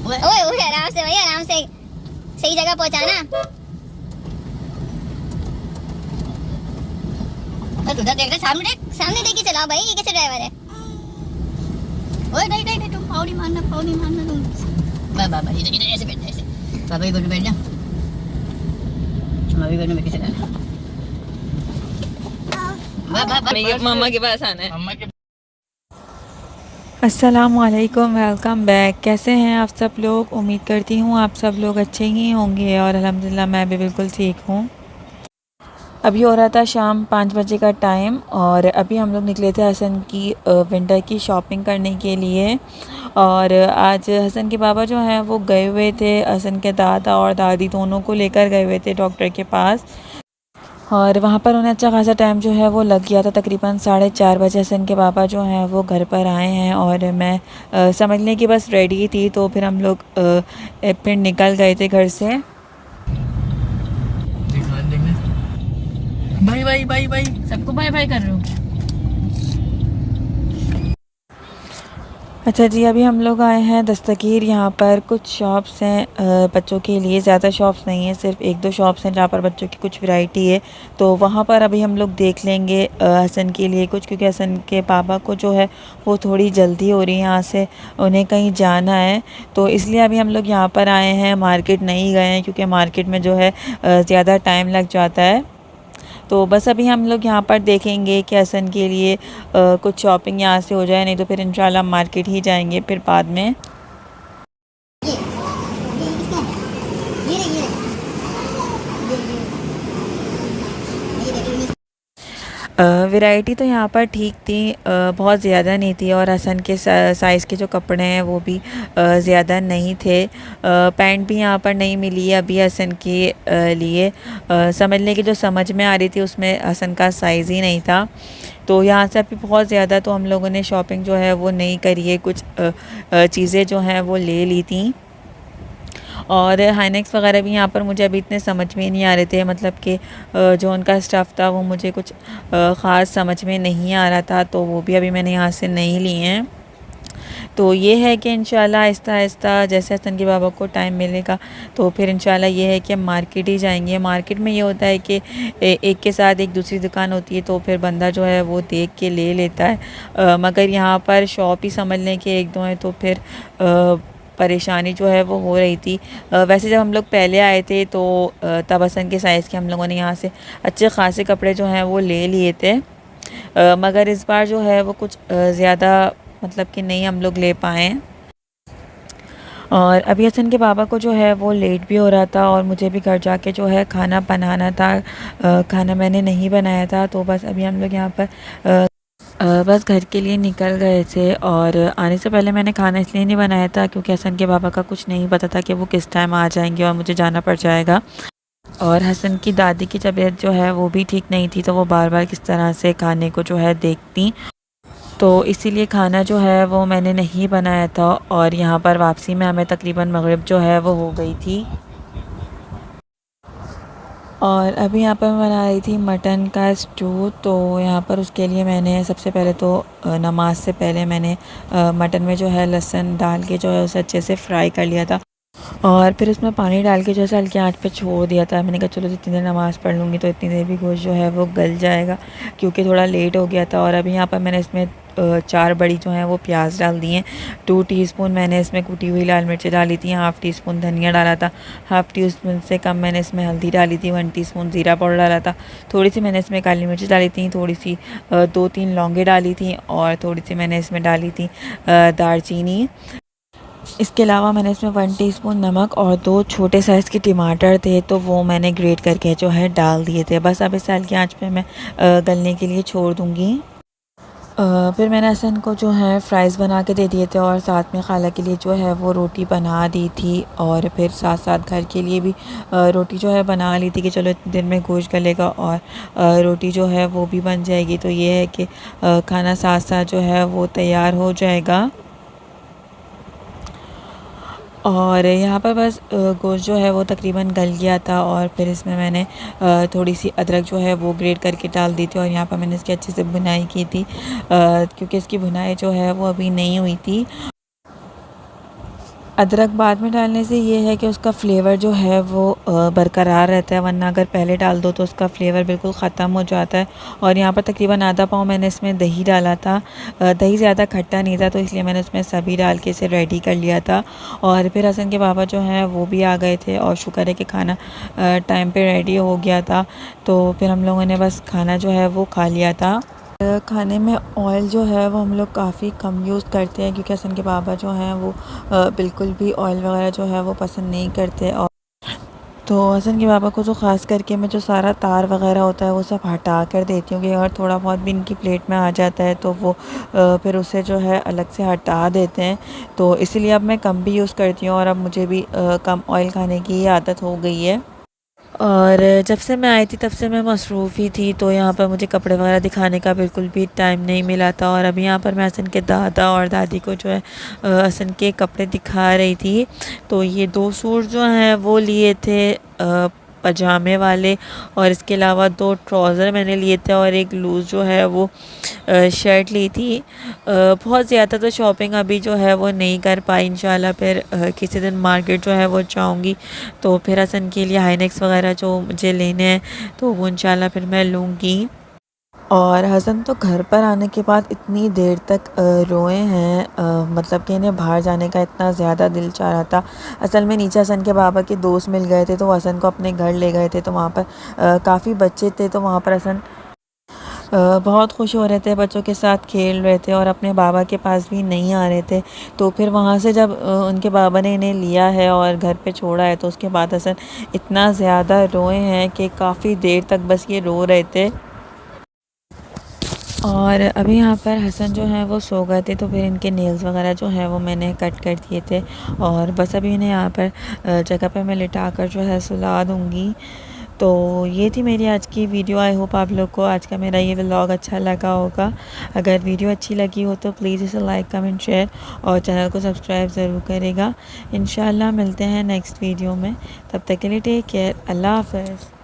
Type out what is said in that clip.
ओए ओए आराम से भाई, आराम से, सही जगह पहुंचाना। उधर देख रहे, सामने देख, सामने देखी चलाओ भाई, ये कैसे ड्राइवर है। ओए नहीं नहीं नहीं, तुम पाँव नहीं मारना तुम। बाबा इधर इधर ऐसे बैठ, ऐसे बाबा ही बैठ जा, बाबा बैठ कैसे करना। बाबा मम्मा के पास आना है। अस्सलामुअलैकुम, वेलकम बैक। कैसे हैं आप सब लोग? उम्मीद करती हूँ आप सब लोग अच्छे ही होंगे और अल्हम्दुलिल्लाह मैं भी बिल्कुल ठीक हूँ। अभी हो रहा था शाम 5 बजे का टाइम और अभी हम लोग निकले थे हसन की विंटर की शॉपिंग करने के लिए। और आज हसन के बाबा जो हैं वो गए हुए थे, हसन के दादा और दादी दोनों को लेकर गए हुए थे डॉक्टर के पास। और वहाँ पर उन्हें अच्छा खासा टाइम जो है वो लग गया था। तकरीबन 4:30 बजे हसन के पापा जो हैं वो घर पर आए हैं और मैं समझने की बस रेडी थी, तो फिर हम लोग फिर निकल गए थे घर से। भाई भाई भाई भाई, सबको बाय बाय कर रहे हो। अच्छा जी, अभी हम लोग आए हैं दस्तगीर। यहाँ पर कुछ शॉप्स हैं बच्चों के लिए, ज़्यादा शॉप्स नहीं है, सिर्फ 1-2 शॉप्स हैं जहाँ पर बच्चों की कुछ वैरायटी है। तो वहाँ पर अभी हम लोग देख लेंगे हसन के लिए कुछ, क्योंकि हसन के पापा को जो है वो थोड़ी जल्दी हो रही है, यहाँ से उन्हें कहीं जाना है। तो इसलिए अभी हम लोग यहाँ पर आए हैं, मार्केट नहीं गए हैं क्योंकि मार्केट में जो है ज़्यादा टाइम लग जाता है। तो बस अभी हम लोग यहाँ पर देखेंगे कि हसन के लिए कुछ शॉपिंग यहाँ से हो जाए, नहीं तो फिर इंशाल्लाह मार्केट ही जाएंगे फिर बाद में। वैरायटी तो यहाँ पर ठीक थी, बहुत ज़्यादा नहीं थी और हसन के साइज़ के जो कपड़े हैं वो भी ज़्यादा नहीं थे। पैंट भी यहाँ पर नहीं मिली है अभी हसन के लिए। समझने की जो समझ में आ रही थी उसमें हसन का साइज़ ही नहीं था। तो यहाँ से अभी बहुत ज़्यादा तो हम लोगों ने शॉपिंग जो है वो नहीं करी है, कुछ चीज़ें जो हैं वो ले ली थी। और हाइनेक्स वगैरह भी यहाँ पर मुझे अभी इतने समझ में नहीं आ रहे थे, मतलब कि जो उनका स्टफ़ था वो मुझे कुछ ख़ास समझ में नहीं आ रहा था, तो वो भी अभी मैंने यहाँ से नहीं लिए हैं। तो ये है कि इंशाल्लाह आहिस्ता आहिस्ता जैसे हसन के बाबा को टाइम मिलेगा तो फिर इंशाल्लाह ये है कि हम मार्केट ही जाएंगे। मार्केट में ये होता है कि एक के साथ एक दूसरी दुकान होती है तो फिर बंदा जो है वो देख के ले लेता है। मगर यहाँ पर शॉप ही समझ लें कि 1-2 हैं तो फिर परेशानी जो है वो हो रही थी। वैसे जब हम लोग पहले आए थे तो तब हसन के साइज़ के हम लोगों ने यहाँ से अच्छे ख़ासे कपड़े जो हैं वो ले लिए थे। मगर इस बार जो है वो कुछ ज़्यादा मतलब कि नहीं हम लोग ले पाए। और अभी हसन के बाबा को जो है वो लेट भी हो रहा था और मुझे भी घर जाके जो है खाना बनाना था। खाना मैंने नहीं बनाया था, तो बस अभी हम लोग यहाँ पर बस घर के लिए निकल गए थे। और आने से पहले मैंने खाना इसलिए नहीं बनाया था क्योंकि हसन के पापा का कुछ नहीं पता था कि वो किस टाइम आ जाएंगे और मुझे जाना पड़ जाएगा। और हसन की दादी की तबीयत जो है वो भी ठीक नहीं थी, तो वो बार बार किस तरह से खाने को जो है देखती, तो इसीलिए खाना जो है वो मैंने नहीं बनाया था। और यहाँ पर वापसी में हमें तकरीबन मगरिब जो है वो हो गई थी। और अभी यहाँ पर मैं बना रही थी मटन का स्टू। तो यहाँ पर उसके लिए मैंने सबसे पहले तो नमाज से पहले मैंने मटन में जो है लहसुन डाल के जो है उसे अच्छे से फ्राई कर लिया था और फिर उसमें पानी डाल के जो है हल्के आंच पे छोड़ दिया था। मैंने कहा चलो जितनी देर नमाज़ पढ़ लूँगी तो इतनी देर भी गोश्त जो है वो गल जाएगा, क्योंकि थोड़ा लेट हो गया था। और अभी यहाँ पर मैंने इसमें 4 बड़ी जो हैं वो प्याज डाल दी हैं। 2 टीस्पून मैंने इसमें कुटी हुई लाल मिर्ची डाली थी, 1/2 टीस्पून धनिया डाला था, 1/2 टीस्पून से कम मैंने इसमें हल्दी डाली थी, 1 टीस्पून ज़ीरा पाउडर डाला था, थोड़ी सी मैंने इसमें काली मिर्च डाली थी, थोड़ी सी 2-3 लौंगे डाली थी और थोड़ी सी मैंने इसमें डाली थी दालचीनी। इसके अलावा मैंने इसमें 1 टीस्पून नमक और 2 छोटे साइज़ के टमाटर थे तो वो मैंने ग्रेट करके जो है डाल दिए थे। बस अब इस हल्की आंच पे मैं गलने के लिए छोड़ दूँगी। फिर मैंने हसन को जो है फ्राइज़ बना के दे दिए थे और साथ में खाला के लिए जो है वो रोटी बना दी थी और फिर साथ साथ घर के लिए भी रोटी जो है बना ली थी कि चलो इतने दिन में गोश्त गलेगा और रोटी जो है वो भी बन जाएगी। तो ये है कि खाना साथ साथ जो है वो तैयार हो जाएगा। और यहाँ पर बस गोश्त जो है वो तकरीबन गल गया था और फिर इसमें मैंने थोड़ी सी अदरक जो है वो ग्रेट करके डाल दी थी और यहाँ पर मैंने इसकी अच्छे से भुनाई की थी क्योंकि इसकी भुनाई जो है वो अभी नहीं हुई थी। अदरक बाद में डालने से ये है कि उसका फ़्लेवर जो है वो बरकरार रहता है, वरना अगर पहले डाल दो तो उसका फ़्लेवर बिल्कुल ख़त्म हो जाता है। और यहाँ पर तकरीबन आधा पाव मैंने इसमें दही डाला था। दही ज़्यादा खट्टा नहीं था तो इसलिए मैंने उसमें सभी डाल के इसे रेडी कर लिया था। और फिर हसन के पापा जो हैं वो भी आ गए थे और शुक्र है कि खाना टाइम पे रेडी हो गया था। तो फिर हम लोगों ने बस खाना जो है वो खा लिया था। खाने में ऑयल जो है वो हम लोग काफ़ी कम यूज़ करते हैं क्योंकि हसन के पापा जो हैं वो बिल्कुल भी ऑयल वगैरह जो है वो पसंद नहीं करते। और तो हसन के पापा को तो ख़ास करके मैं जो सारा तार वगैरह होता है वो सब हटा कर देती हूँ कि अगर थोड़ा बहुत भी इनकी प्लेट में आ जाता है तो वो फिर उसे जो है अलग से हटा देते हैं। तो इसीलिए अब मैं कम भी यूज़ करती हूँ और अब मुझे भी कम ऑयल खाने की आदत हो गई है। और जब से मैं आई थी तब से मैं मसरूफ़ ही थी, तो यहाँ पर मुझे कपड़े वगैरह दिखाने का बिल्कुल भी टाइम नहीं मिला था। और अभी यहाँ पर मैं हसन के दादा और दादी को जो है हसन के कपड़े दिखा रही थी। तो ये 2 सूट जो हैं वो लिए थे पजामे वाले, और इसके अलावा 2 ट्राउज़र मैंने लिए थे और एक लूज़ जो है वो शर्ट ली थी। बहुत ज़्यादा तो शॉपिंग अभी जो है वो नहीं कर पाई। इंशाल्लाह फिर किसी दिन मार्केट जो है वो जाऊंगी तो फिर हसन के लिए हाईनेक्स वगैरह जो मुझे लेने हैं तो वो इंशाल्लाह फिर मैं लूँगी। और हसन तो घर पर आने के बाद इतनी देर तक रोए हैं, मतलब कि इन्हें बाहर जाने का इतना ज़्यादा दिल चाह रहा था। असल में नीचे हसन के बाबा के दोस्त मिल गए थे तो हसन को अपने घर ले गए थे। तो वहाँ पर काफ़ी बच्चे थे तो वहाँ पर हसन बहुत खुश हो रहे थे, बच्चों के साथ खेल रहे थे और अपने बाबा के पास भी नहीं आ रहे थे। तो फिर वहाँ से जब उनके बाबा ने इन्हें लिया है और घर पे छोड़ा है तो उसके बाद हसन इतना ज़्यादा रोए हैं कि काफ़ी देर तक बस ये रो रहे थे। और अभी यहाँ पर हसन जो है वो सो गए थे तो फिर इनके नेल्स वगैरह जो हैं वो मैंने कट कर दिए थे और बस अभी इन्हें यहाँ पर जगह पे मैं लिटा कर जो है सुला दूँगी। तो ये थी मेरी आज की वीडियो। आई होप आप लोग को आज का मेरा ये व्लॉग अच्छा लगा होगा। अगर वीडियो अच्छी लगी हो तो प्लीज़ इसे लाइक कमेंट शेयर और चैनल को सब्सक्राइब ज़रूर करेगा। इंशाल्लाह मिलते हैं नेक्स्ट वीडियो में, तब तक के लिए टेक केयर, अल्लाह हाफ़िज़।